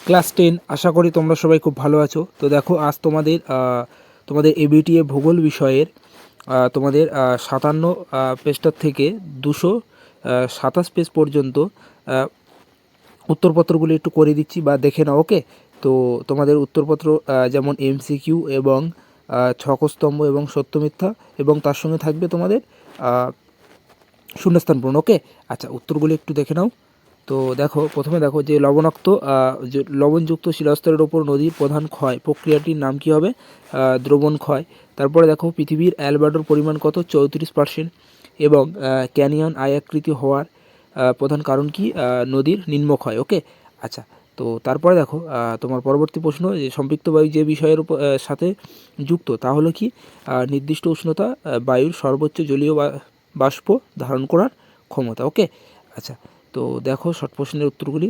Class 10 আশা করি তোমরা সবাই খুব ভালো আছো। তো দেখো আজ তোমাদের এবিটিএ ভূগোল বিষয়ের তোমাদের 57 পেজটার থেকে 227 পেজ পর্যন্ত উত্তরপত্রগুলি একটু করে দিচ্ছি বা দেখে নাও। ওকে, তো তোমাদের উত্তরপত্র যেমন এমসিকিউ এবং ছকস্তম্ভ এবং সত্য মিথ্যা এবং তার সঙ্গে থাকবে তোমাদের শূন্যস্থান পূরণ। ওকে, আচ্ছা উত্তরগুলি একটু দেখে নাও। তো দেখো প্রথমে দেখো যে লবণযুক্ত শিলাস্তরের ওপর নদীর প্রধান ক্ষয় প্রক্রিয়াটির নাম কি হবে? দ্রবণ ক্ষয়। তারপরে দেখো পৃথিবীর অ্যালবার্টোর পরিমাণ কত? 34%। এবং ক্যানিয়ন আয়াকৃতি হওয়ার প্রধান কারণ কি? নদীর নিম্নক্ষয়। ওকে, আচ্ছা তো তারপরে দেখো তোমার পরবর্তী প্রশ্ন, যে সম্পৃক্ত বায়ু যে বিষয়ের উপর সাথে যুক্ত তা হলো কি? নির্দিষ্ট উষ্ণতা বায়ুর সর্বোচ্চ জলীয় বাষ্প ধারণ করার ক্ষমতা। ওকে, আচ্ছা তো দেখো শর্ট প্রশ্নের উত্তরগুলি,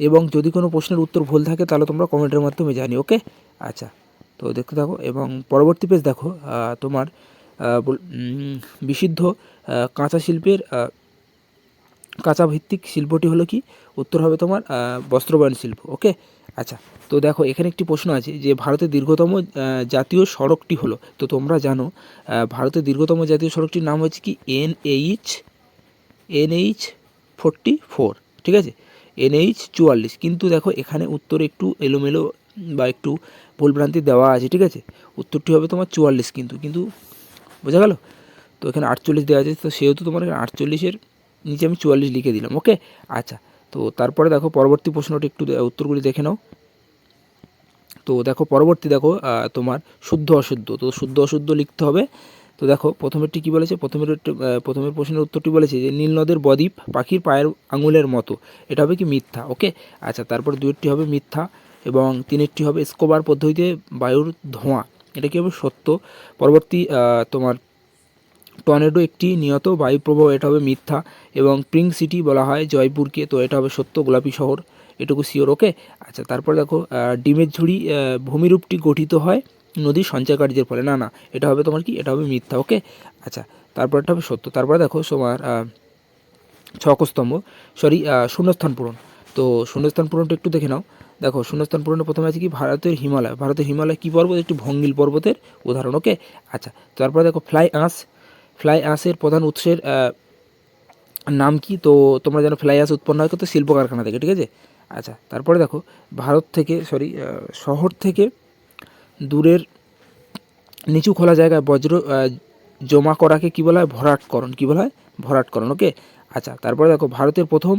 এবং যদি কোনো প্রশ্নের উত্তর ভুল থাকে তাহলে তোমরা কমেন্টের মাধ্যমে জানিও। ওকে, আচ্ছা তো দেখতে থাকো এবং পরবর্তী পেজ দেখো তোমার বিশুদ্ধ কাঁচা শিল্পের কাঁচা ভিত্তিক শিল্পটি হলো কি? উত্তর হবে তোমার বস্ত্রবয়ন শিল্প। ওকে, আচ্ছা তো দেখো এখানে একটি প্রশ্ন আছে যে ভারতের দীর্ঘতম জাতীয় সড়কটি হলো, তো তোমরা জানো ভারতের দীর্ঘতম জাতীয় সড়কটির নাম হচ্ছে কি? NH 44, ঠিক আছে, NH 44। কিন্তু দেখো এখানে উত্তর একটু এলোমেলো বা একটু ভুলভ্রান্তি দেওয়া আছে, ঠিক আছে, উত্তরটি হবে তোমার 44 কিন্তু বোঝা গেল? তো এখানে 48 দেওয়া আছে, তো সেহেতু তোমার এখানে 48-এর নিচে আমি 44 লিখে দিলাম। ওকে, আচ্ছা তো তারপরে দেখো পরবর্তী প্রশ্নটি একটু উত্তরগুলি দেখে নাও। তো দেখো পরবর্তী দেখো তোমার শুদ্ধ অশুদ্ধ, তো শুদ্ধ অশুদ্ধ লিখতে হবে। তো দেখো প্রথমেরটি কী বলেছে? প্রথমের প্রশ্নের উত্তরটি বলেছে যে নীল নদের বদ্বীপ পাখির পায়ের আঙুলের মতো, এটা হবে কি? মিথ্যা। ওকে, আচ্ছা তারপর দুইটি হবে মিথ্যা এবং তিনেরটি হবে স্কোবার পদ্ধতিতে বায়ুর ধোঁয়া, এটা কী হবে? সত্য। পরবর্তী তোমার টর্নেডো একটি নিয়ত বায়ুপ্রবাহ, এটা হবে মিথ্যা। এবং পিঙ্ক সিটি বলা হয় জয়পুরকে, তো এটা হবে সত্য, গোলাপি শহর, এটুকু শিওর। ওকে, আচ্ছা তারপর দেখো ডিমের ঝুড়ি ভূমিরূপটি গঠিত হয় নদীর সঞ্চয় কার্যের ফলে, না এটা হবে তোমার কি? এটা হবে মিথ্যা। ওকে, আচ্ছা তারপরটা হবে সত্য। তারপরে দেখো তোমার শূন্যস্থান পূরণ। তো শূন্যস্থান পূরণটা একটু দেখে নাও। দেখো শূন্যস্থান পূরণে প্রথমে আছে কি? ভারতের হিমালয় কী পর্বত? একটি ভঙ্গিল পর্বতের উদাহরণ। ওকে, আচ্ছা তারপরে দেখো ফ্লাই আঁশের প্রধান উৎসের নাম কি? তো তোমরা জানো ফ্লাই আঁশ উৎপন্ন হয় কিন্তু শিল্প কারখানা থেকে, ঠিক আছে। আচ্ছা তারপরে দেখো শহর থেকে দূরের নিচু খোলা জায়গায় বজ্র জমা করাকে কী বলা হয়? ভরাটকরণ। কী বলা হয়? ভরাটকরণ। ওকে, আচ্ছা তারপরে দেখো ভারতের প্রথম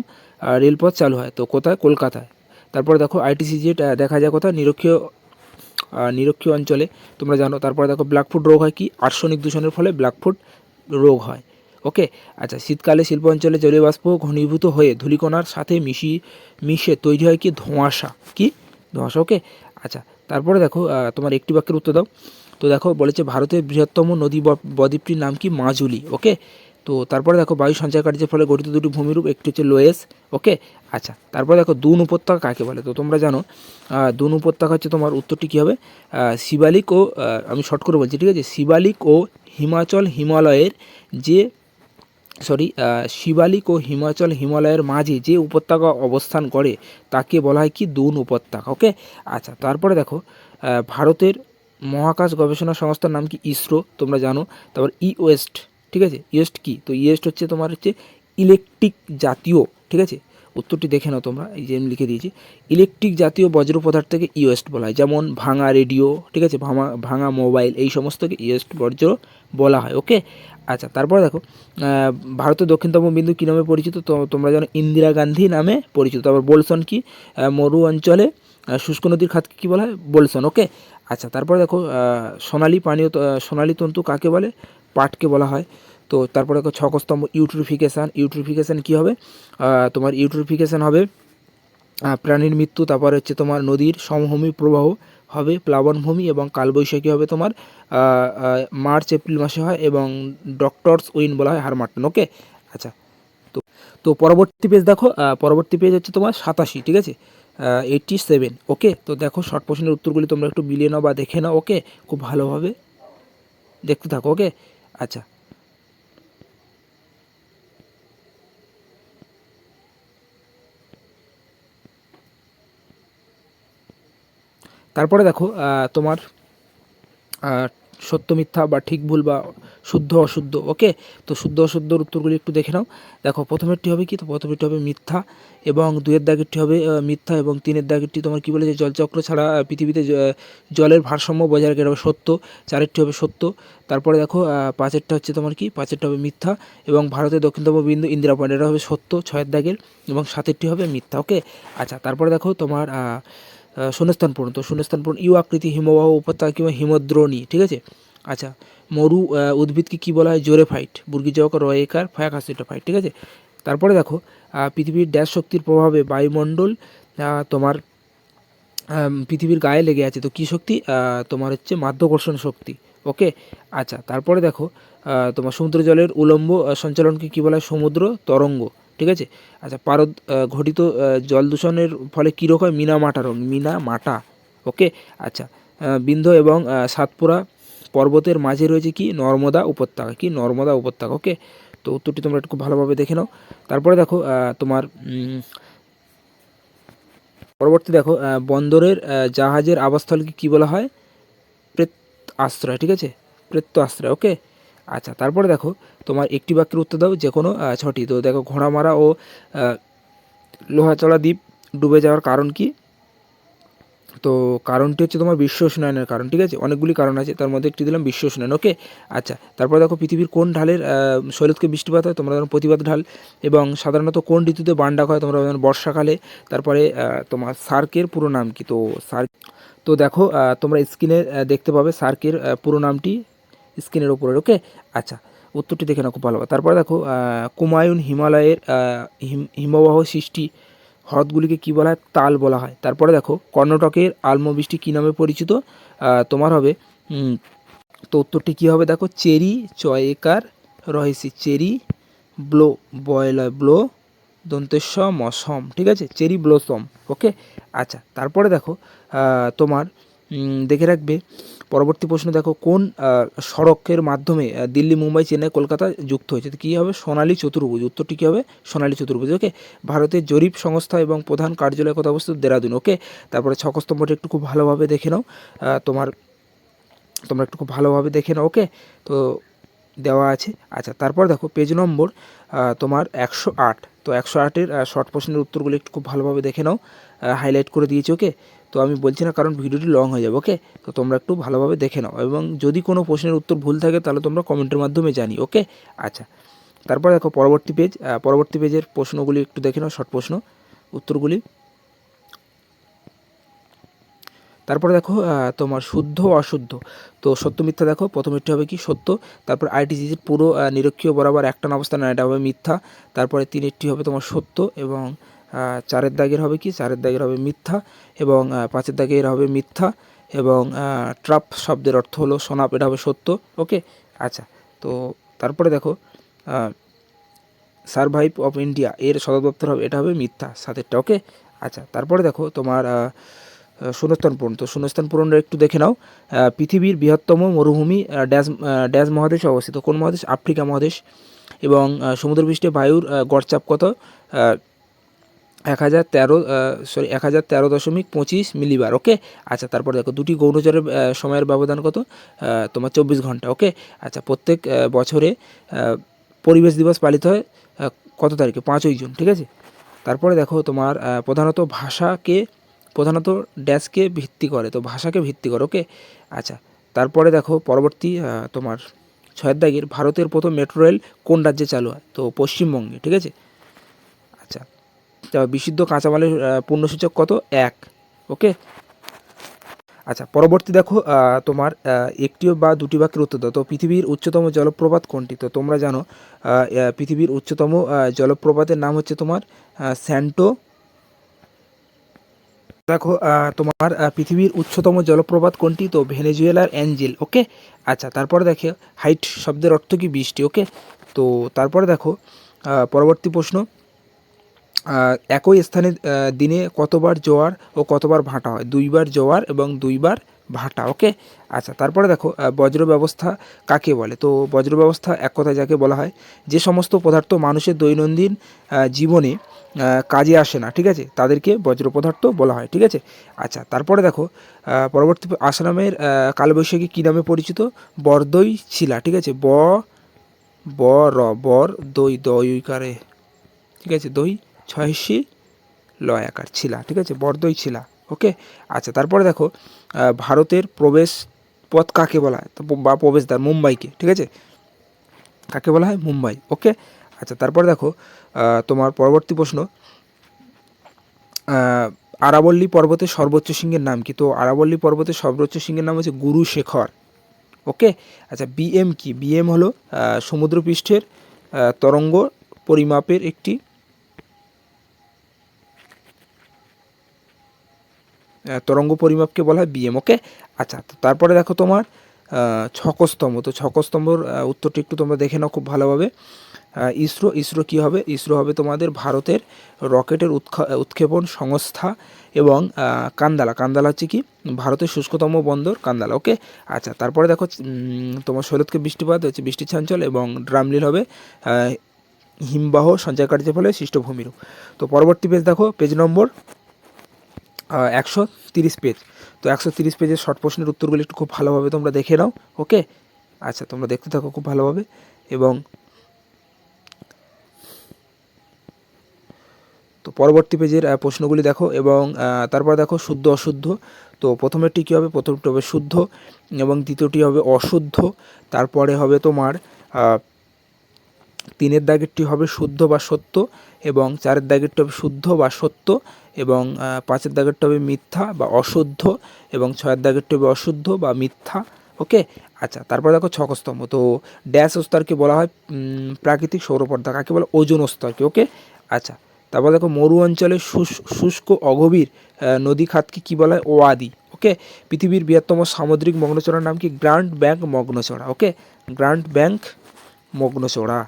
রেলপথ চালু হয়, তো কোথায়? কলকাতায়। তারপরে দেখো ITCZ দেখা যায় কোথায়? নিরক্ষীয় অঞ্চলে, তোমরা জানো। তারপরে দেখো ব্ল্যাকফুট রোগ হয় কি? আর্সেনিক দূষণের ফলে ব্ল্যাকফুট রোগ হয়। ওকে, আচ্ছা শীতকালে শিল্প অঞ্চলে জলীয় বাষ্প ঘনীভূত হয়ে ধূলিকণার সাথে মিশে তৈরি হয় কি? ধোঁয়াশা। কি? ধোঁয়াশা। ওকে, আচ্ছা তারপরে দেখো তোমার একটি বাক্যের উত্তর দাও। তো দেখো বলেছে ভারতের বৃহত্তম নদী বদ্বীপটির নাম কি? মাজুলি। ওকে, তো তারপরে দেখো বায়ু সঞ্চার কার্যের ফলে গঠিত দুটি ভূমিরূপ, একটি হচ্ছে লোয়েস। ওকে, আচ্ছা তারপরে দেখো দুন উপত্যকা কাকে বলে? তো তোমরা জানো দুন উপত্যকা হচ্ছে তোমার উত্তরটি কী হবে? শিবালিক ও আমি শর্ট করে বলছি, ঠিক আছে, শিবালিক ও হিমালয়ের মাঝে যে উপত্যকা অবস্থান করে তাকে বলা হয় কি? দুন উপত্যকা। ওকে, আচ্ছা তারপরে দেখো ভারতের মহাকাশ গবেষণা সংস্থার নাম কি? ইসরো, তোমরা জানো। তারপর ইওয়েস্ট, ঠিক আছে, ইওয়েস্ট কি? তো ইওয়েস্ট হচ্ছে তোমার ইলেকট্রিক জাতীয়, ঠিক আছে, উত্তরটি দেখে নাও তোমরা, এই যে আমি লিখে দিয়েছি, ইলেকট্রিক জাতীয় বজ্র পদার্থকে ইওয়েস্ট বলা হয়, যেমন ভাঙা রেডিও, ঠিক আছে, ভাঙা মোবাইল, এই সমস্তকে ইওয়েস্ট বজ্র বলা হয়। ওকে, আচ্ছা তারপরে দেখো ভারতের দক্ষিণতম বিন্দু কী নামে পরিচিত? তো তোমরা জানো ইন্দিরা গান্ধী নামে পরিচিত। তারপর বোলসন কি? মরু অঞ্চলে শুষ্ক নদীর খাতকে কী বলা হয়? বোলসন। ওকে, আচ্ছা তারপরে দেখো সোনালী তন্তু কাকে বলে? পাটকে বলা হয়। তো তারপরে দেখো ছকস্তম্ভ ইউট্রিফিকেশান কী হবে? তোমার ইউট্রিফিকেশান হবে প্রাণীর মৃত্যু। তারপর হচ্ছে তোমার নদীর সমভূমি প্রবাহ হবে প্লাবনভূমি, এবং কালবৈশাখী হবে তোমার মার্চ এপ্রিল মাসে হয়, এবং ডক্টরস উইন বলা হয় হারমাটন। ওকে, আচ্ছা তো পরবর্তী পেজ দেখো, পরবর্তী পেজ হচ্ছে তোমার 87, ঠিক আছে, 87। ওকে, তো দেখো শর্ট প্রশ্নের উত্তরগুলি তোমরা একটু মিলিয়ে নাও বা দেখে নাও। ওকে, খুব ভালোভাবে দেখতে থাকো। ওকে, আচ্ছা তারপরে দেখো তোমার সত্য মিথ্যা বা ঠিক ভুল বা শুদ্ধ অশুদ্ধ। ওকে, তো শুদ্ধ অশুদ্ধর উত্তরগুলি একটু দেখে নাও। দেখো প্রথমেরটি হবে কি, তো প্রথমেরটি হবে মিথ্যা, এবং দুইয়ের দাগেরটি হবে মিথ্যা, এবং তিনের দাগেরটি তোমার কি বলে যে জলচক্র ছাড়া পৃথিবীতে জলের ভারসাম্য বজায় রাখে, এটা হবে সত্য। চারেরটি হবে সত্য। তারপরে দেখো পাঁচেরটা হচ্ছে তোমার কি, পাঁচেরটা হবে মিথ্যা, এবং ভারতের দক্ষিণতম বিন্দু ইন্দিরা পয়েন্ট, এটা হবে সত্য ছয়ের দাগের, এবং সাতেরটি হবে মিথ্যা। ওকে, আচ্ছা তারপরে দেখো তোমার শূন্যস্থান পূরণ। তো শূন্যস্থান পূরণ, ইউ আকৃতি হিমবাহ উপত্যকা কিংবা হিমদ্রোণী। ঠিক আছে, আচ্ছা মরু উদ্ভিদকে কী বলা হয়, জোরেফাইট, বুর্গি জওয়াকার রয়েকার ফায়াকাসিটোফাইট। ঠিক আছে, তারপরে দেখো পৃথিবীর ড্যাশ শক্তির প্রভাবে বায়ুমণ্ডল তোমার পৃথিবীর গায়ে লেগে আছে, তো কী শক্তি, তোমার হচ্ছে মাধ্যাকর্ষণ শক্তি। ওকে, আচ্ছা তারপরে দেখো তোমার সমুদ্র জলের উলম্ব সঞ্চালনকে কী বলা হয়, সমুদ্র তরঙ্গ। ঠিক আছে, আচ্ছা পারদ ঘটিত জল দূষণের ফলে কী রোগ হয়, মিনামাটা রোগ, মিনামাটা। ওকে, আচ্ছা বিন্ধ্য এবং সাতপুরা পর্বতের মাঝে রয়েছে কি, নর্মদা উপত্যকা, কি নর্মদা উপত্যকা। ওকে, তো উত্তরটি তোমরা একটু ভালোভাবে দেখে নাও। তারপরে দেখো তোমার পরবর্তী দেখো বন্দরের জাহাজের আবাসস্থলকে কী বলা হয়, প্রেত আশ্রয়। ঠিক আছে, প্রেত্য আশ্রয়। ওকে, আচ্ছা তারপরে দেখো তোমার একটি বাক্যের উত্তর দাও যে কোনো ছটি। তো দেখো ঘোড়ামারা ও লোহাচড়া দ্বীপ ডুবে যাওয়ার কারণ কি, তো কারণটি হচ্ছে তোমার বিশ্ব উষ্ণায়নের কারণ। ঠিক আছে, অনেকগুলি কারণ আছে, তার মধ্যে একটি দিলাম বিশ্ব উষ্ণায়ন। ওকে, আচ্ছা তারপর দেখো পৃথিবীর কোন ঢালের শৈলতকে বৃষ্টিপাত হয়, তোমরা জানো প্রতিবাদ ঢাল, এবং সাধারণত কোন ঋতুতে বান ডাক হয়, তোমরা জানো বর্ষাকালে। তারপরে তোমার সার্কের পুরো নাম কি, তো সার্ক, তো দেখো তোমরা স্ক্রিনে দেখতে পাবে সার্কের পুরো নামটি স্ক্রিনের ওপরে। ওকে, আচ্ছা উত্তরটি দেখে নাও খুব ভালো। তারপরে দেখো কুমায়ুন হিমালয়ের হিমবাহ সৃষ্টি হ্রদগুলিকে কী বলা হয়, তাল বলা হয়। তারপরে দেখো কর্ণাটকের আলমবৃষ্টি কী নামে পরিচিত, তোমার হবে তো উত্তরটি কী হবে, দেখো চেরি চয়েকার রয়েছে, চেরি ব্লো বয়লা ব্লো দন্তেশ্ব মসম। ঠিক আছে, চেরি ব্লোসম। ওকে, আচ্ছা তারপরে দেখো তোমার দেখে রাখবে পরবর্তী প্রশ্ন। দেখো কোন সড়কের মাধ্যমে দিল্লি মুম্বাই চেন্নাই কলকাতা যুক্ত হয়েছে, তো কী হবে, সোনালী চতুর্ভুজ। উত্তরটি কী হবে, সোনালী চতুর্ভুজ। ওকে, ভারতের জরিপ সংস্থা এবং প্রধান কার্যালয় কোথায় অবস্থিত, দেরাদুন। ওকে, তারপরে ছকস্তম্ভটি একটু খুব ভালোভাবে দেখে নাও, তোমরা একটু খুব ভালোভাবে দেখে নাও। ওকে, তো দেওয়া আছে। আচ্ছা তারপর দেখো পেজ নম্বর তোমার 108, তো 108-এর শর্ট প্রশ্নের উত্তরগুলো একটু খুব ভালোভাবে দেখে নাও, হাইলাইট করে দিয়েছি। ওকে, তো আমি বলছি না কারণ ভিডিওটি লং হয়ে যাবে। ওকে, তো তোমরা একটু ভালোভাবে দেখে নাও, এবং যদি কোনো প্রশ্নের উত্তর ভুল থাকে তাহলে তোমরা কমেন্টের মাধ্যমে জানি। ওকে, আচ্ছা তারপর দেখো পরবর্তী পেজের প্রশ্নগুলি একটু দেখে নাও, শর্ট প্রশ্ন উত্তরগুলি। তারপরে দেখো তোমার শুদ্ধ অশুদ্ধ, তো সত্য মিথ্যা। দেখো প্রথমেরটি হবে কি, সত্য। তারপর আইটিসিসির পুরো নিরক্ষীয় বরাবর একটানা অবস্থান, এটা হবে মিথ্যা। তারপরে তিনেরটি হবে তোমার সত্য, এবং চারের দাগের হবে কি, চারের দাগের হবে মিথ্যা, এবং পাঁচের দাগের হবে মিথ্যা, এবং ট্রাপ শব্দের অর্থ হলো সোনাপ, এটা হবে সত্য। ওকে, আচ্ছা তো তারপরে দেখো সার্ভাইভ অফ ইন্ডিয়া এর সদর দপ্তর হবে, এটা হবে মিথ্যা, সাতেরটা। ওকে, আচ্ছা তারপরে দেখো তোমার শূন্যস্থান পূরণ, তো শূন্যস্থান পূরণটা একটু দেখে নাও। পৃথিবীর বৃহত্তম মরুভূমি ড্যাশ মহাদেশে অবস্থিত, কোন মহাদেশ, আফ্রিকা মহাদেশ, এবং সমুদ্রপৃষ্ঠে বায়ুর গড়চাপ কত, 1013.25 মিলিবার। ওকে, আচ্ছা তারপর দেখো দুটি গৌরচরের সময়ের ব্যবধান কত, তোমার 24 ঘন্টা। ওকে, আচ্ছা প্রত্যেক বছরে পরিবেশ দিবস পালিত হয় কত তারিখে, 5ই জুন। ঠিক আছে, তারপরে দেখো তোমার প্রধানত ড্যাশকে ভিত্তি করে, তো ভাষাকে ভিত্তি করে। ওকে, আচ্ছা তারপরে দেখো পরবর্তী তোমার 6 দাগের ভারতের প্রথম মেট্রো রেল কোন রাজ্যে চালু হয়, তো পশ্চিমবঙ্গে। ঠিক আছে, আচ্ছা বিশুদ্ধ কাঁচামালের পূর্ণসূচক কত, 1। ওকে, আচ্ছা পরবর্তী দেখো তোমার একটি বা দুটি বাক্যের উত্তর দাও। তো পৃথিবীর উচ্চতম জলপ্রপাত কোনটি, তো তোমরা জানো পৃথিবীর উচ্চতম জলপ্রপাতের নাম হচ্ছে তোমার স্যান্টো। দেখো তোমার পৃথিবীর উচ্চতম জলপ্রপাত কোনটি, তো ভেনেজুয়েলার অ্যাঞ্জেল। ওকে, আচ্ছা তারপরে দেখো হাইট শব্দের অর্থ কি, বৃষ্টি। ওকে, তো তারপরে দেখো পরবর্তী প্রশ্ন, একই স্থানে দিনে কতবার জোয়ার ও কতবার ভাটা হয়, 2বার জোয়ার এবং 2বার ভাটা। ওকে, আচ্ছা তারপরে দেখো বজ্র ব্যবস্থা কাকে বলে? তো বজ্র ব্যবস্থা এক কথায় যাকে বলা হয় যে সমস্ত পদার্থ মানুষের দৈনন্দিন জীবনে কাজে আসে না, ঠিক আছে, তাদেরকে বজ্র পদার্থ বলা হয়, ঠিক আছে। আচ্ছা তারপরে দেখো পরবর্তী আসামের কালবৈশাখী কী নামে পরিচিত? বরদই ছিলা, ঠিক আছে, ব র বর দই দইকারে, ঠিক আছে, দই ছয়সি লয় আকার ছিলা, ঠিক আছে, বরদই ছিলা। ওকে, আচ্ছা তারপরে দেখো ভারতের প্রবেশ পথ কাকে বলা হয়, বা প্রবেশদ্বার মুম্বাইকে, ঠিক আছে, কাকে বলা হয়? মুম্বাই। ওকে, আচ্ছা তারপরে দেখো তোমার পরবর্তী প্রশ্ন, আরাবল্লী পর্বতের সর্বোচ্চ শৃঙ্গের নাম কি? তো আরাবল্লী পর্বতের সর্বোচ্চ শৃঙ্গের নাম হচ্ছে গুরু শেখর। ওকে, আচ্ছা বিএম কি? বিএম হলো সমুদ্রপৃষ্ঠের তরঙ্গ পরিমাপের একটি তরঙ্গ পরিমাপকে বলা হয় বিএম। ওকে, আচ্ছা তো তারপরে দেখো তোমার ছকস্তম্ভ। তো ছকস্তম্ভর উত্তরটি একটু তোমরা দেখে নাও খুব ভালোভাবে। ইসরো, ইসরো কী হবে? ইসরো হবে তোমাদের ভারতের রকেটের উৎক্ষেপণ সংস্থা, এবং কান্দালা, কান্দালা হচ্ছে কি? ভারতের শুষ্কতম বন্দর কান্দালা। ওকে, আচ্ছা তারপরে দেখো তোমার শৈলতকে বৃষ্টিপাত হচ্ছে বৃষ্টির চাঞ্চল, এবং ড্রামলিল হবে হিমবাহ সঞ্চয়কার্যের ফলে সৃষ্ট ভূমিরূপ। তো পরবর্তী পেজ দেখো, পেজ নম্বর 130 পেজ। তো 130 পেজের শর্ট প্রশ্নের উত্তরগুলি একটু খুব ভালোভাবে তোমরা দেখে নাও। ওকে, আচ্ছা তোমরা দেখতে থাকো খুব ভালোভাবে। এবং তো পরবর্তী পেজের প্রশ্নগুলি দেখো, এবং তারপর দেখো শুদ্ধ অশুদ্ধ। তো প্রথমেরটি কী হবে? প্রথমটি হবে শুদ্ধ, এবং দ্বিতীয়টি হবে অশুদ্ধ। তারপরে হবে তোমার 3-এর দাগেরটি হবে শুদ্ধ বা সত্য, এবং 4-এর দাগেরটি হবে শুদ্ধ বা সত্য, এবং 5-এর দাগেরটি হবে মিথ্যা বা অশুদ্ধ, এবং 6-এর দাগেরটি হবে অশুদ্ধ বা মিথ্যা। ওকে, আচ্ছা তারপর দেখো ছকস্তম্ভ। তো ড্যাশ স্তরকে বলা হয় প্রাকৃতিক সৌরপর্দা, কাকে বলে? ওজোন স্তরকে। ওকে, আচ্ছা তারপর দেখো মরু অঞ্চলে শুষ্ক অগভীর নদী খাতকে কী বলা হয়? ওয়াদি। ওকে, পৃথিবীর বৃহত্তম সামুদ্রিক মগ্নচড়ার নাম কি? গ্র্যান্ড ব্যাঙ্ক মগ্নচড়া। ওকে, গ্র্যান্ড ব্যাঙ্ক মগ্নচড়া।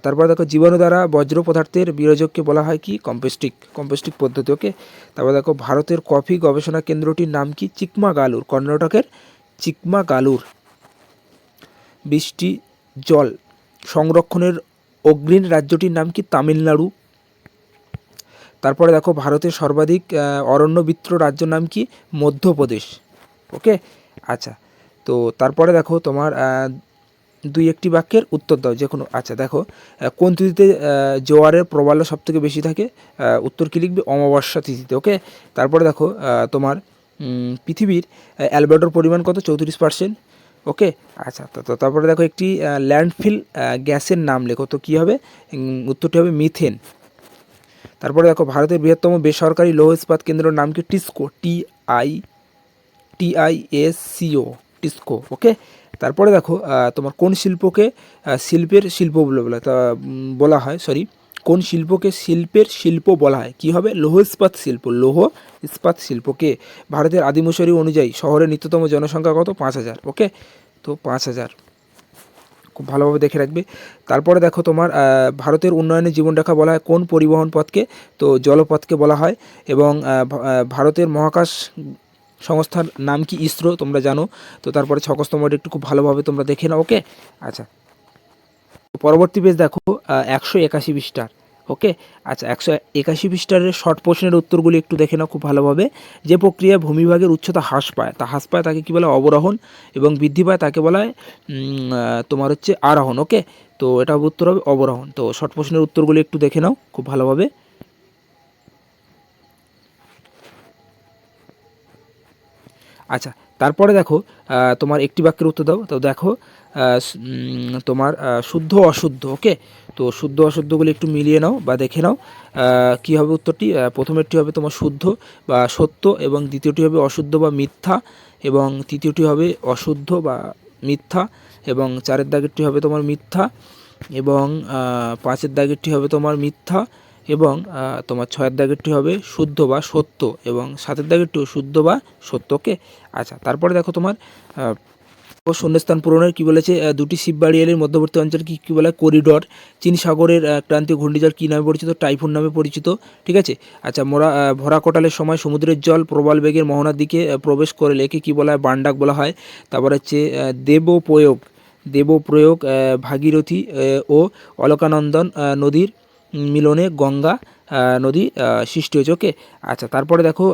তারপর দেখো জীবাণু দ্বারা বজ্র পদার্থের বিয়োজককে বলা হয় কি? কম্পোস্টিক, কম্পোস্টিক পদ্ধতি। ওকে, তারপর দেখো ভারতের কফি গবেষণা কেন্দ্রটির নাম কি? চিকমাগালুর, কর্ণাটকের চিকমাগালুর। বৃষ্টি জল সংরক্ষণের অগ্রণী রাজ্যটির নাম কি? তামিলনাড়ু। তারপরে দেখো ভারতের সর্বাধিক অরণ্যবৃত্ত রাজ্যের নাম কি? মধ্যপ্রদেশ। ওকে, আচ্ছা তো তারপরে দেখো তোমার 2-1টি বাক্যের উত্তর দাও যে কোনো। আচ্ছা দেখো কোন তিথিতে জোয়ারের প্রবল সবথেকে বেশি থাকে? উত্তর কী লিখবে? অমাবস্যা তিথিতে। ওকে, তারপরে দেখো তোমার পৃথিবীর অ্যালবার্টোর পরিমাণ কত? 34%। ওকে, আচ্ছা তো তারপরে দেখো একটি ল্যান্ডফিল গ্যাসের নাম লেখো। তো কী হবে? উত্তরটি হবে মিথেন। তারপরে দেখো ভারতের বৃহত্তম বেসরকারি লৌহ ইস্পাত কেন্দ্রের নাম কি? TISCO, TISCO, TISCO. ওকে, তারপরে দেখো তোমার কোন শিল্পকে শিল্পের শিল্প বলা হয়? কোন শিল্পকে শিল্পের শিল্প বলা হয়? কী হবে? লৌহ ইস্পাত শিল্প, লৌহ ইস্পাত শিল্পকে। ভারতের আদিমশারি অনুযায়ী শহরের নিত্যতম জনসংখ্যা কত? 5,000। ওকে, তো 5,000 খুব ভালোভাবে দেখে রাখবে। তারপরে দেখো তোমার ভারতের উন্নয়নের জীবনরেখা বলা হয় কোন পরিবহন পথকে? তো জলপথকে বলা হয়। এবং ভারতের মহাকাশ সংস্থার নাম কি? ইসরো, তোমরা জানো। তো তারপরে ছকস্তম্ভটা একটু খুব ভালোভাবে তোমরা দেখে নাও। ওকে, আচ্ছা পরবর্তী পেজ দেখো 181 পৃষ্ঠার। ওকে, আচ্ছা 181 পৃষ্ঠার শর্ট প্রশ্নের উত্তরগুলি একটু দেখে নাও খুব ভালোভাবে। যে প্রক্রিয়ায় ভূমিভাগের উচ্চতা হ্রাস পায় তাকে কী বলে? অবরোহণ, এবং বৃদ্ধি পায় তাকে বলা হয় তোমার হচ্ছে আরোহণ। ওকে, তো এটা উত্তর হবে অবরোহণ। তো শর্ট প্রশ্নের উত্তরগুলি একটু দেখে নাও খুব ভালোভাবে। আচ্ছা তারপরে দেখো তোমার একটি বাক্যের উত্তর দাও। তো দেখো তোমার শুদ্ধ অশুদ্ধ। ওকে, তো শুদ্ধ অশুদ্ধগুলি একটু মিলিয়ে নাও বা দেখে নাও। কী হবে উত্তরটি? প্রথমেরটি হবে তোমার শুদ্ধ বা সত্য, এবং দ্বিতীয়টি হবে অশুদ্ধ বা মিথ্যা, এবং তৃতীয়টি হবে অশুদ্ধ বা মিথ্যা, এবং 4-এর দাগেরটি হবে তোমার মিথ্যা, এবং 5-এর দাগেরটি হবে তোমার মিথ্যা, এবং তোমার 6-এর দাগেরটি হবে শুদ্ধ বা সত্য, এবং 7-এর দাগেরটিও শুদ্ধ বা সত্য। ওকে, আচ্ছা তারপরে দেখো তোমার ও শূন্যস্থান পূরণের কি বলেছে, দুটি শিববাড়ি এলের মধ্যবর্তী অঞ্চল কি কি বলা হয়, করিডর। চীন সাগরের ক্রান্তীয় ঘূর্ণিঝড় কী নামে পরিচিত, টাইফুন নামে পরিচিত। ঠিক আছে। আচ্ছা, ভরা কোটালের সময় সমুদ্রের জল প্রবল বেগের মোহনার দিকে প্রবেশ করলে একে কী বলা হয়, বানডাক বলা হয়। তারপর হচ্ছে দেবপ্রয়োগ ভাগীরথী ও অলকানন্দন নদীর মিলনে গঙ্গা নদী সৃষ্টি হয়েছে। ওকে। আচ্ছা, তারপরে দেখো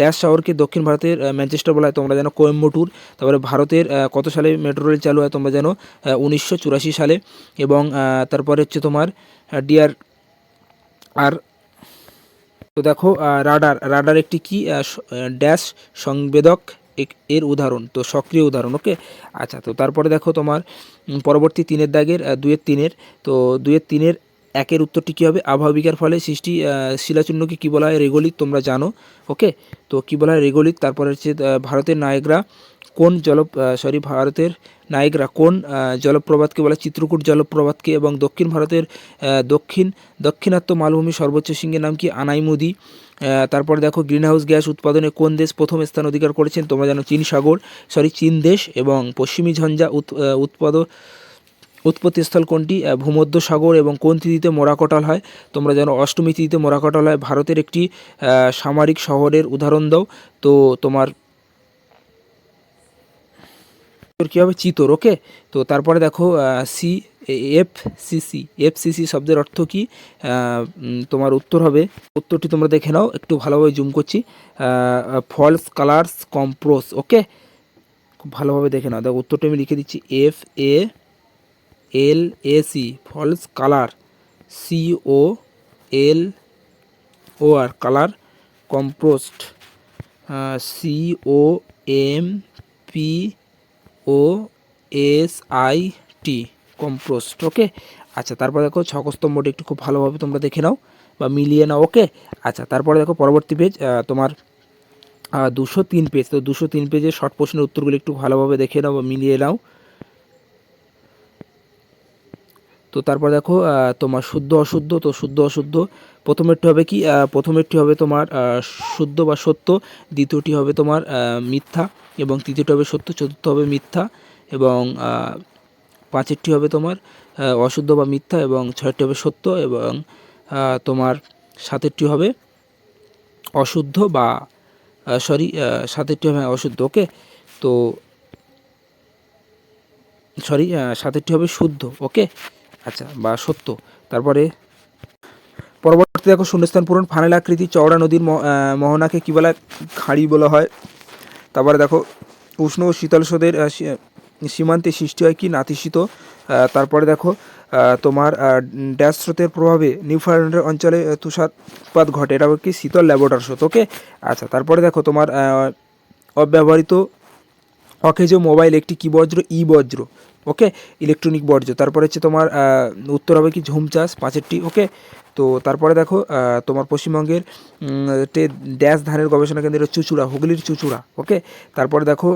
ড্যাশ শহরকে দক্ষিণ ভারতের ম্যানচেস্টার বলা হয়, তোমরা জানো কোয়েম্বাটুর। তারপরে ভারতের কত সালে মেট্রো রেল চালু হয়, তোমরা জানো 1984 সালে। এবং তারপরে হচ্ছে তোমার ডিয়ার আর তো দেখো রাডার একটি কি ড্যাশ সংবেদক এর উদাহরণ, তো সক্রিয় উদাহরণ। ওকে। আচ্ছা, তো তারপরে দেখো তোমার পরবর্তী 3-এর দাগের 2-এর 3-এর, তো 2-এর 3-এর 1-এর উত্তরটি কী হবে, আবহাওয়িকার ফলে সৃষ্টি শিলাচূর্ণকে কী বলা হয়, রেগোলিথ, তোমরা জানো। ওকে। তো কী বলা হয়, রেগোলিথ। তারপরে হচ্ছে ভারতের নায়েগ্রা কোন জলপ্রপাতকে বলা হয়, চিত্রকূট জলপ্রপাতকে। এবং দক্ষিণ ভারতের দক্ষিণাত্য মালভূমির সর্বোচ্চ শৃঙ্গের নাম কি, আনাইমুদি। তারপর দেখো গ্রিনহাউস গ্যাস উৎপাদনে কোন দেশ প্রথম স্থান অধিকার করেছেন, তোমরা জানো চীন দেশ। এবং পশ্চিমী ঝঞ্ঝা উৎপত্তিস্থল কোনটি, ভূমধ্য সাগর। এবং কোন তিথিতে মোরাকটাল হয়, তোমরা জানো অষ্টমী তিথিতে মোরাকটাল হয়। ভারতের একটি সামরিক শহরের উদাহরণ দাও, তো তোমার কী হবে, চিতোর। ওকে। তো তারপরে দেখো এফসিসি শব্দের অর্থ কি, তোমার উত্তরটি তোমরা দেখে নাও, একটু ভালোভাবে জুম করছি, ফলস কালার্স কম্প্রোস। ওকে, খুব ভালোভাবে দেখে নাও। দেখো উত্তরটা আমি লিখে দিচ্ছি, FALAC false colour, COLOR colour, composite COMPOSIT composite. Okay. আচ্ছা, তারপর দেখো ছকস্তম্ভটি একটু খুব ভালোভাবে তোমরা দেখে নাও বা মিলিয়ে নাও। ওকে। আচ্ছা, তারপরে দেখো পরবর্তী পেজ, তোমার 203 পেজ। তো 203 পেজের শর্ট প্রশ্নের উত্তরগুলো একটু ভালোভাবে দেখে নাও বা মিলিয়ে নাও। তো তারপর দেখো তোমার শুদ্ধ অশুদ্ধ, তো শুদ্ধ অশুদ্ধ প্রথমেরটি হবে কি, প্রথমেরটি হবে তোমার শুদ্ধ বা সত্য, দ্বিতীয়টি হবে তোমার মিথ্যা, এবং তৃতীয়টি হবে সত্য, চতুর্থ হবে মিথ্যা, এবং পাঁচেরটি হবে তোমার অশুদ্ধ বা মিথ্যা, এবং ছয়টি হবে সত্য, এবং তোমার সাতেরটি হবে অশুদ্ধ বা সাতেরটি হবে অশুদ্ধ। ওকে। তো সাতেরটি হবে শুদ্ধ। ওকে। আচ্ছা, বা সত্য। তারপরে পরবর্তী দেখো শূন্যস্থান পূরণ, ফানেল আকৃতি চওড়া নদীর মোহনাকে কী বলা হয়, খাঁড়ি বলা হয়। তারপরে দেখো উষ্ণ ও শীতল স্রোতের সীমান্তে সৃষ্টি হয় কি, নাতিশীত। তারপরে দেখো তোমার ড্যাশ স্রোতের প্রভাবে নিউফাউন্ডল্যান্ড অঞ্চলে তুষারপাত ঘটে, এটা কি শীতল ল্যাবরেটর স্রোত। ওকে। আচ্ছা, তারপরে দেখো তোমার অব্যবহৃত অকেজো মোবাইল একটি কী বজ্র, বজ্র। ওকে, ইলেকট্রনিক বর্জ্য। তারপরে হচ্ছে তোমার উত্তর হবে কি, ঝুম চাষ, পাঁচেরটি। ওকে। তো তারপরে দেখো তোমার পশ্চিমবঙ্গের ড্যাশ ধানের গবেষণা কেন্দ্রের চুচুড়া, হুগলির চুচুড়া। ওকে। তারপরে দেখো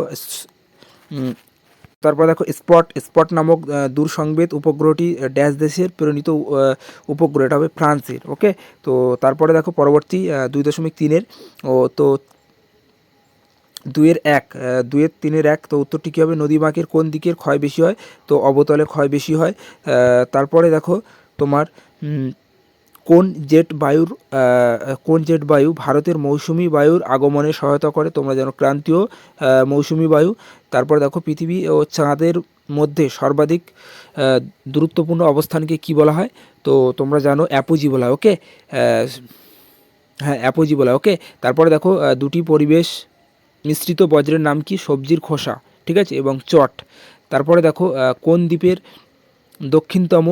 স্পট নামক দূরসংবেদ উপগ্রহটি ড্যাশ দেশের প্রেরিত উপগ্রহ, এটা হবে ফ্রান্সের। ওকে। তো তারপরে দেখো পরবর্তী 2.3-এর তো 2-3-1, তো উত্তরটি কী হবে, নদী বাঁকের কোন দিকের ক্ষয় বেশি হয়, তো অবতলে ক্ষয় বেশি হয়। তারপরে দেখো তোমার কোন জেট বায়ু ভারতের মৌসুমি বায়ুর আগমনে সহায়তা করে, তোমরা জানো ক্রান্তীয় মৌসুমি বায়ু। তারপরে দেখো পৃথিবী ও চাঁদের মধ্যে সর্বাধিক গুরুত্বপূর্ণ অবস্থানকে কি বলা হয়, তো তোমরা জানো অ্যাপোজি বলা হয়। ওকে। হ্যাঁ, অ্যাপোজি বলা হয়। ওকে। তারপরে দেখো দুটি পরিবেশ মিশ্রিত বজ্রের নাম কি, সবজির খোসা। ঠিক আছে, এবং চট। তারপরে দেখো কোন দ্বীপের দক্ষিণতম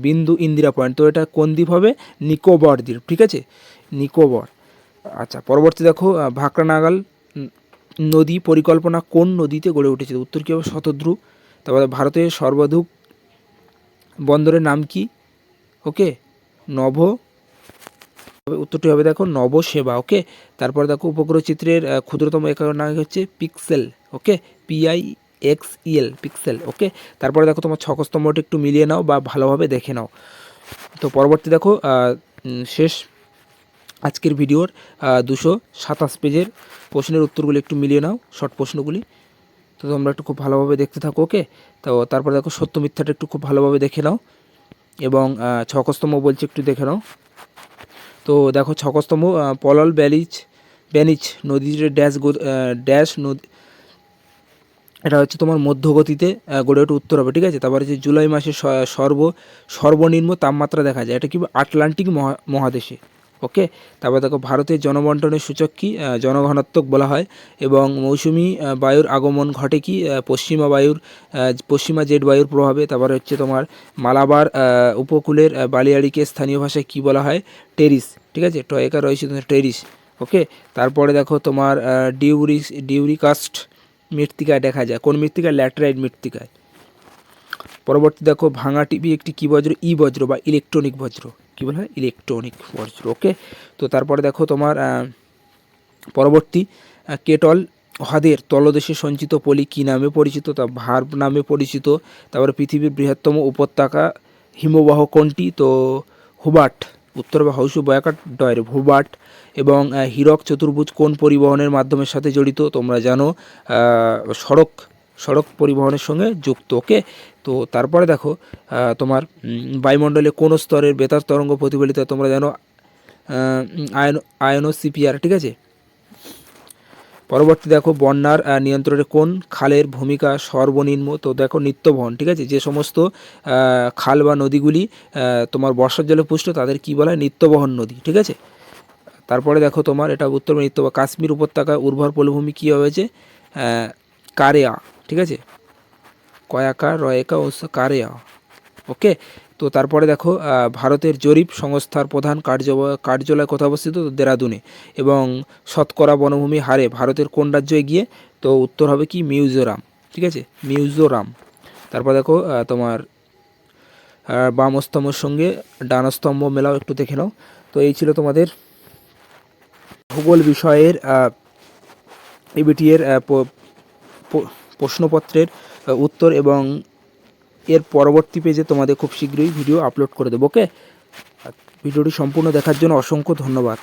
বিন্দু ইন্দিরা পয়েন্ট, তো এটা কোন দ্বীপ হবে, নিকোবর দ্বীপ। ঠিক আছে, নিকোবর। আচ্ছা, পরবর্তী দেখো ভাকরা নাগাল নদী পরিকল্পনা কোন নদীতে গড়ে উঠেছে, উত্তর কী হবে, শতদ্রু। তারপরে ভারতের সর্বাধিক বন্দরের নাম কি, ওকে, উত্তরটি হবে দেখো নবসেবা। ওকে। তারপর দেখো উপগ্রহ চিত্রের ক্ষুদ্রতম একক নাম হচ্ছে পিক্সেল। ওকে, PIXEL পিক্সেল। ওকে। তারপরে দেখো তোমার ছকস্তম্ভটি একটু মিলিয়ে নাও বা ভালোভাবে দেখে নাও। তো পরবর্তী দেখো শেষ আজকের ভিডিওর 227 পেজের প্রশ্নের উত্তরগুলি একটু মিলিয়ে নাও, শর্ট প্রশ্নগুলি। তো তোমরা একটু খুব ভালোভাবে দেখতে থাকো, ওকে। তো তারপরে দেখো সত্য মিথ্যাটা একটু খুব ভালোভাবে দেখে নাও, এবং ছকস্তম্ভ বলছে একটু দেখে নাও। তো দেখো ছকস্তম্ভ, পলল ব্যানিচ নদীর ড্যাশ নদী, এটা হচ্ছে তোমার মধ্যগতিতে গড়ে ওঠে, উত্তর হবে, ঠিক আছে। তারপরে হচ্ছে জুলাই মাসে সর্বনিম্ন তাপমাত্রা দেখা যায়, এটা কি আটলান্টিক মহাদেশে, ওকে। তারপর দেখো ভারতের জনবন্টনের সূচক কি, জনঘনত্বক বলা হয়। এবং মৌসুমি বায়ুর আগমন ঘটে কি, পশ্চিমা জেট বায়ুর প্রভাবে। তারপরে হচ্ছে তোমার মালাবার উপকূলের বালিয়াড়িকে স্থানীয় ভাষায় কি বলা হয়, টেরিস, ঠিক আছে। টয়েকা রয়েছে তোমার টেরিস, ওকে। তারপরে দেখো তোমার ডিউরিকাস্ট মৃত্তিকায় দেখা যায়, কোন মৃত্তিকায়, ল্যাটেরাইট মৃত্তিকায়। পরবর্তী দেখো ভাঙা টিভি একটি কী বজ্র, ই বজ্র বা ইলেকট্রনিক বজ্র, কী বলা হয়, ইলেকট্রনিক বজ্র, ওকে। তো তারপরে দেখো তোমার পরবর্তী কেটল হ্রদের তলদেশে সঞ্চিত পলি কী নামে পরিচিত, তা ভার্ব নামে পরিচিত। তারপরে পৃথিবীর বৃহত্তম উপত্যকা হিমবাহ কোনটি, তো হুবার্ট, উত্তর বা হৌসু বয়াকার ডয়ের হুবার্ট। এবং হীরক চতুর্ভুজ কোন পরিবহনের মাধ্যমের সাথে জড়িত, তোমরা জানো সড়ক পরিবহনের সঙ্গে যুক্ত, ওকে। তো তারপরে দেখো তোমার বায়ুমণ্ডলে কোন স্তরের বেতার তরঙ্গ প্রতিফলিত, তোমরা জানো আয়নোস্ফিয়ার, ঠিক আছে। পরবর্তী দেখো বন্যার নিয়ন্ত্রণে কোন খালের ভূমিকা সর্বনিম্ন, তো দেখো নিত্যবহন, ঠিক আছে। যে সমস্ত খাল বা নদীগুলি তোমার বর্ষার জলে পুষ্ট তাদের কি বলা হয়, নিত্যবহন নদী, ঠিক আছে। তারপরে দেখো তোমার এটা উত্তর কাশ্মীর উপত্যকায় উর্বর পলভূমি কী হয়েছে, কারেয়া, ঠিক আছে, কয়াকা রয়েকা ও কারেয়া, ওকে। তো তারপরে দেখো ভারতের জরিপ সংস্থার প্রধান কার্যালয় কোথায় অবস্থিত, দেরাদুনে। এবং শতকরা বনভূমি হারে ভারতের কোন রাজ্য এগিয়ে, তো উত্তর হবে কি, মিজোরাম, ঠিক আছে, মিজোরাম। তারপর দেখো তোমার বাম স্তম্ভের সঙ্গে ডান স্তম্ভ মেলাও, একটু দেখে নাও। তো এই ছিল তোমাদের ভূগোল বিষয়ের এবিটি এর প্রশ্নপত্রের উত্তর, এবং এর পরবর্তী পেজে তোমাদের খুব শীঘ্রই ভিডিও আপলোড করে দেবো, ওকে। ভিডিওটি সম্পূর্ণ দেখার জন্য অসংখ্য ধন্যবাদ।